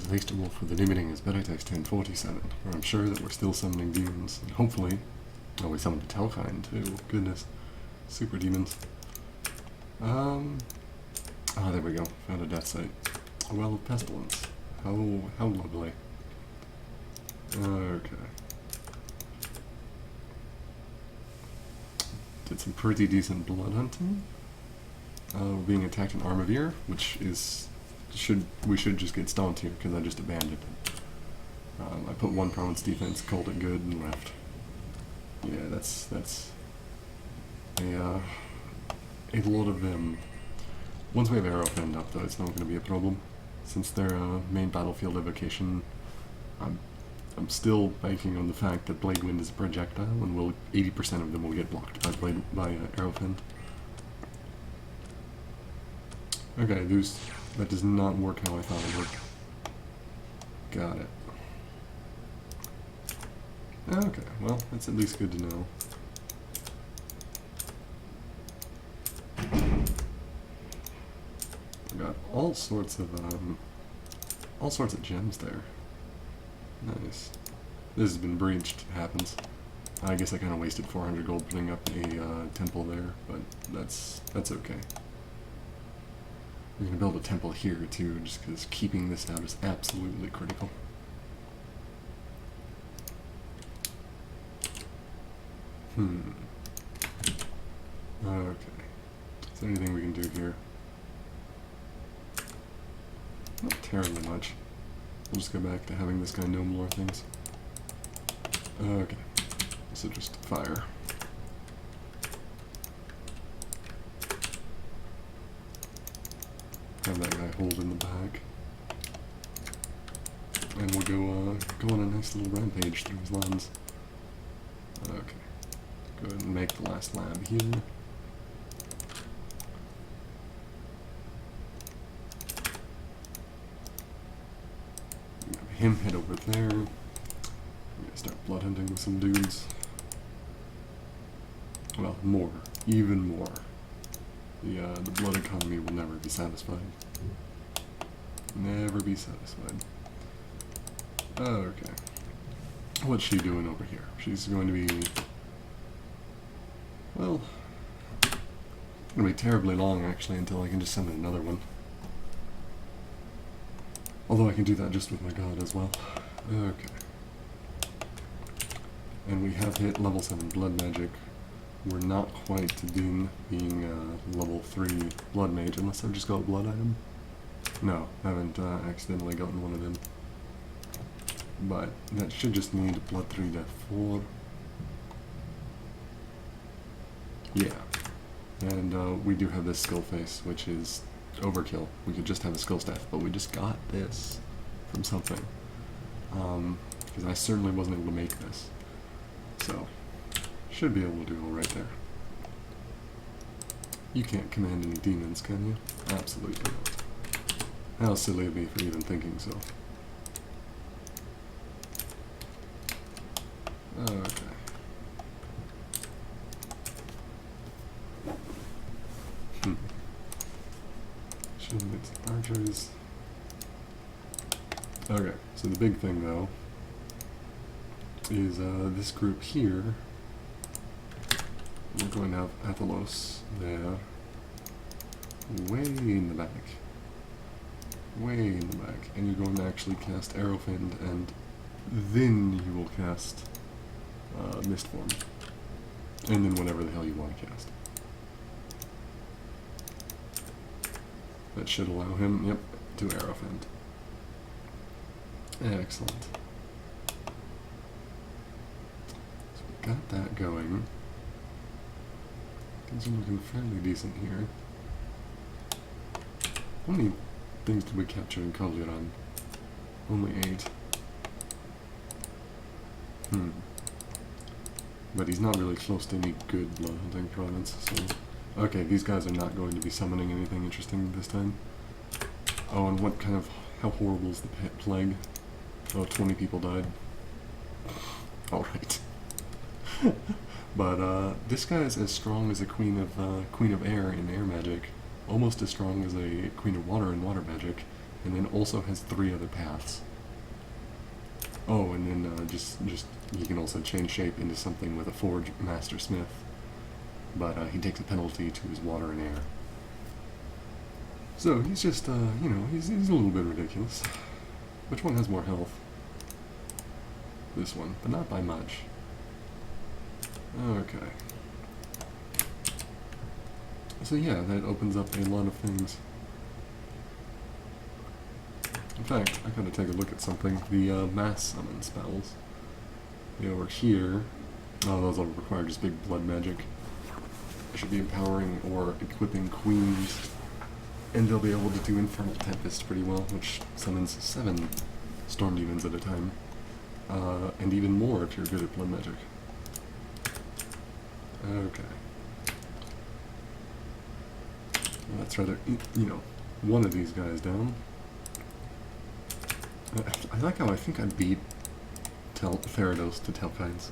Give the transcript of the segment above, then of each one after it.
Greetings, Thanks Wolf with the Noobening Age Berytos 1047, where I'm sure that we're still summoning demons, and hopefully, we summoned a Telkind too, goodness, super demons. There we go, found a death site. A well of pestilence, how lovely. Okay. Did some pretty decent blood hunting. We're being attacked in Armavir, which is, we should just get stomped here, because I just abandoned it. I put one province defense, called it good, and left. Yeah, that's a lot of them. Once we have arrow fend up, though, it's not going to be a problem. Since their main battlefield evocation, I'm still banking on the fact that Blade Wind is a projectile, and 80% of them will get blocked by arrow fend. Okay, that does not work how I thought it would. Got it. Okay, well, that's at least good to know. I got all sorts of gems there. Nice. This has been breached, it happens. I guess I kind of wasted 400 gold putting up a temple there, but that's okay. We're going to build a temple here too, just because keeping this out is absolutely critical. Okay. Is there anything we can do here? Not terribly much. We'll just go back to having this guy know more things. Okay. So just fire. Have that guy hold in the back. And we'll go on a nice little rampage through his lands. Okay. Go ahead and make the last lab here. Have him head over there. I'm gonna start blood hunting with some dudes. Well, more. Even more. The blood economy will never be satisfied. Never be satisfied. Okay. What's she doing over here? She's going to be... well... it's going to be terribly long, actually, until I can just summon another one. Although I can do that just with my god as well. Okay. And we have hit level 7 blood magic. We're not quite to Doom being level 3 blood mage, unless I've just got a blood item. No, I haven't accidentally gotten one of them. But that should just need blood 3 death 4. Yeah. And we do have this skill face, which is overkill. We could just have a skill staff, but we just got this from something. Because I certainly wasn't able to make this. So... should be able to do all right there. You can't command any demons, can you? Absolutely not. How silly of me for even thinking so. Okay. Shouldn't get some archers. Okay, so the big thing though is this group here. We're going to have Athelos there, way in the back, and you're going to actually cast Arrowfiend, and then you will cast Mistform, and then whatever the hell you want to cast. That should allow him, yep, to Arrowfiend. Excellent. So we got that going. Things are looking fairly decent here. How many things did we capture in Calderon? Only 8. But he's not really close to any good blood hunting province, so... okay, these guys are not going to be summoning anything interesting this time. Oh, and what kind of... how horrible is the plague? Oh, 20 people died. Alright. But this guy is as strong as a Queen of Air in air magic, almost as strong as a Queen of Water in water magic, and then also has 3 other paths. Oh, and then just he can also change shape into something with a Forge Master Smith, but he takes a penalty to his water and air. So he's just, you know, he's a little bit ridiculous. Which one has more health? This one, but not by much. Okay. So yeah, that opens up a lot of things. In fact, I gotta take a look at something. The mass summon spells. Over here, oh, those will require just big blood magic. I should be empowering or equipping queens, and they'll be able to do Infernal Tempest pretty well, which summons 7 storm demons at a time, and even more if you're good at blood magic. Okay. Let's rather, you know, one of these guys down. I like how I think I beat Berytos to Telkines.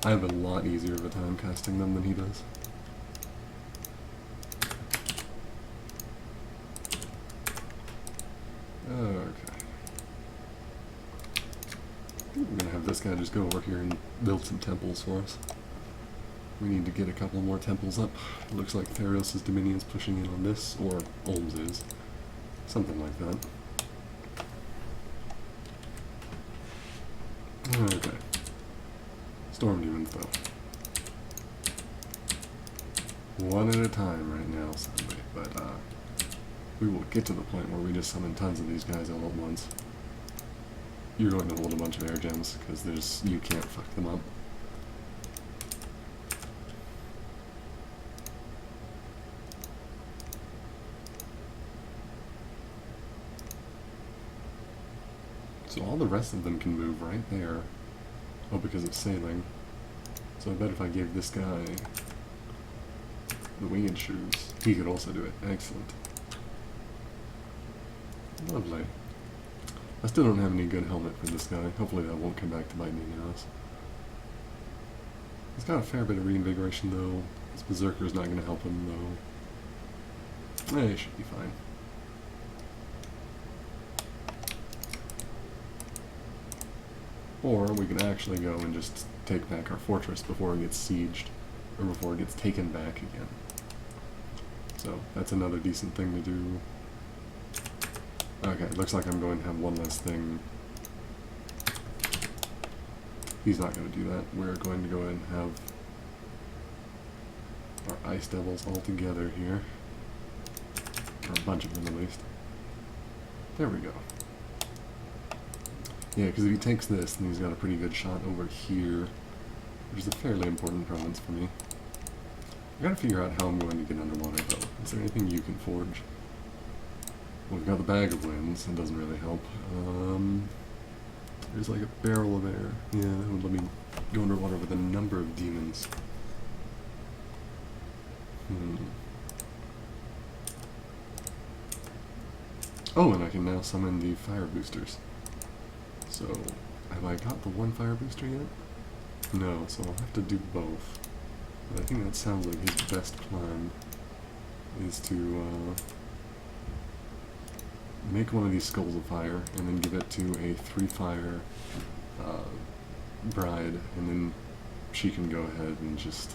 I have a lot easier of a time casting them than he does. Okay. We're gonna have this guy just go over here and build some temples for us. We need to get a couple more temples up. It looks like Theros' Dominion's pushing in on this, or Olm's is. Something like that. Okay. Storm demons, though. One at a time right now, sadly, but we will get to the point where we just summon tons of these guys all at once. You're going to hold a bunch of air gems, because you can't fuck them up. So all the rest of them can move right there. Oh, because it's sailing. So I bet if I gave this guy the winged shoes, he could also do it. Excellent. Lovely. I still don't have any good helmet for this guy. Hopefully that won't come back to bite me in the ass. He's got a fair bit of reinvigoration though. His Berserker's not going to help him though. He should be fine. Or we can actually go and just take back our fortress before it gets sieged, or before it gets taken back again. So that's another decent thing to do. Okay, looks like I'm going to have one less thing. He's not going to do that. We're going to go ahead and have our Ice Devils all together here. Or a bunch of them at least. There we go. Yeah, because if he takes this, then he's got a pretty good shot over here, which is a fairly important province for me. I gotta figure out how I'm going to get underwater, though. Is there anything you can forge? Well, we've got the Bag of Winds, it doesn't really help. There's like a barrel of air. Yeah, that would let me go underwater with a number of demons. Oh, and I can now summon the fire boosters. So, have I got the one fire booster yet? No, so I'll have to do both. But I think that sounds like his best plan is to make one of these skulls of fire and then give it to a 3-fire bride, and then she can go ahead and just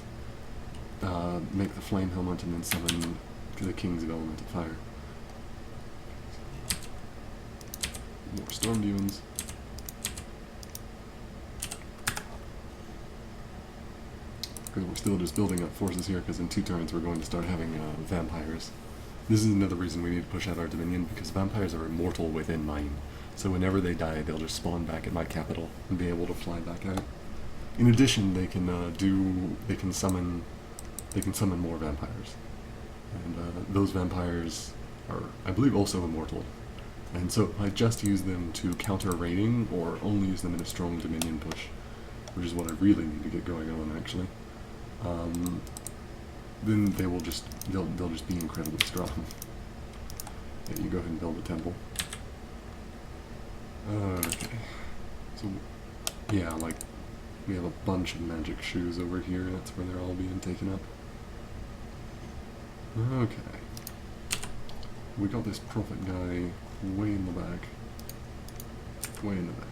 make the flame helmet and then summon to the king's of elemental fire. More storm demons. Because we're still just building up forces here, because in 2 turns we're going to start having vampires. This is another reason we need to push out our Dominion, because vampires are immortal within mine. So whenever they die, they'll just spawn back at my capital and be able to fly back out. In addition, they can summon more vampires. And those vampires are, I believe, also immortal. And so if I just use them to counter raiding, or only use them in a strong Dominion push, which is what I really need to get going on, actually, then they'll just be incredibly strong. Yeah, you go ahead and build a temple. Okay. So, yeah, like, we have a bunch of magic shoes over here, that's where they're all being taken up. Okay. We got this prophet guy way in the back. Way in the back.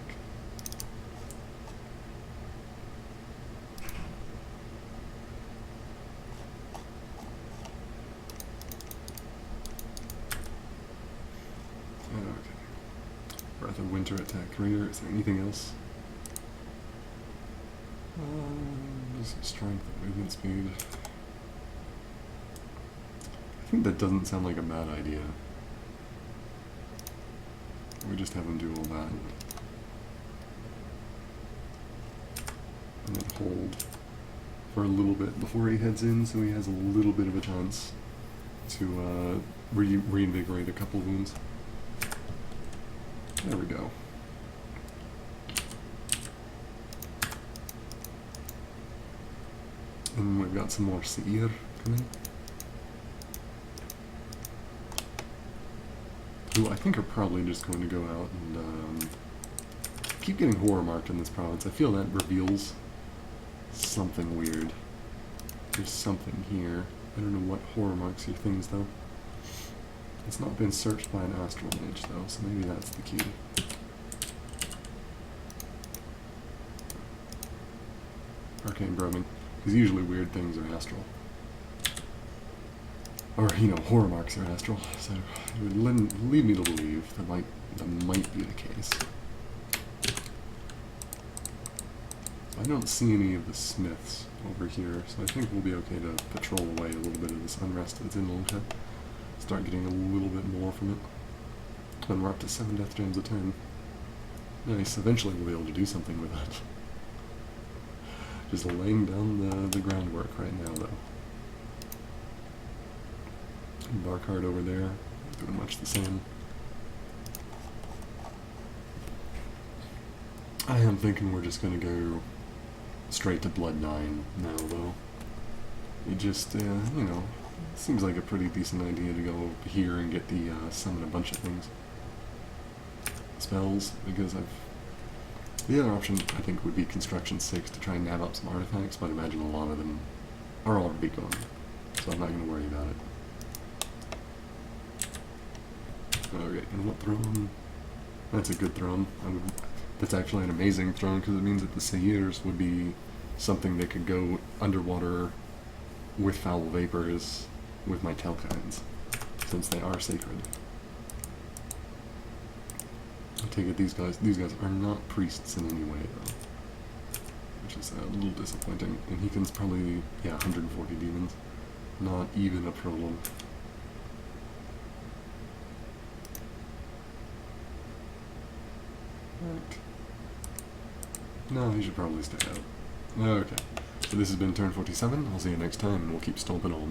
Okay. Breath of Winter attack career. Is there anything else? Just strength, movement speed. I think that doesn't sound like a bad idea. We just have him do all that. And then hold for a little bit before he heads in, so he has a little bit of a chance to reinvigorate a couple wounds. There we go. And we've got some more Seir coming. Who I think are probably just going to go out and keep getting horror marked in this province. I feel that reveals something weird. There's something here. I don't know what horror marks your things though. It's not been searched by an astral mage though, so maybe that's the key. Arcane Broming. Because usually weird things are astral. Or, you know, horror marks are astral. So it would lead me to believe that might be the case. I don't see any of the smiths over here, so I think we'll be okay to patrol away a little bit of this unrest that's in Lilka. Start getting a little bit more from it. Then we're up to 7 death gems a turn. Nice, eventually we'll be able to do something with that. Just laying down the groundwork right now, though. Barkard over there, doing much the same. I am thinking we're just going to go straight to Blood 9 now, though. It just, you know, seems like a pretty decent idea to go here and get the summon a bunch of things. Spells, because the other option, I think, would be Construction 6 to try and nab up some artifacts, but I imagine a lot of them are already gone, so I'm not going to worry about it. Okay, and what throne? That's a good throne. That's actually an amazing throne, because it means that the Seirs would be something that could go underwater with foul vapors with my Telkines, since they are sacred. I take it these guys are not priests in any way, though, which is a little disappointing. And he can probably, yeah, 140 demons. Not even a problem. Right. No, he should probably stay out. Okay. So this has been turn 47. I'll see you next time, and we'll keep stomping on.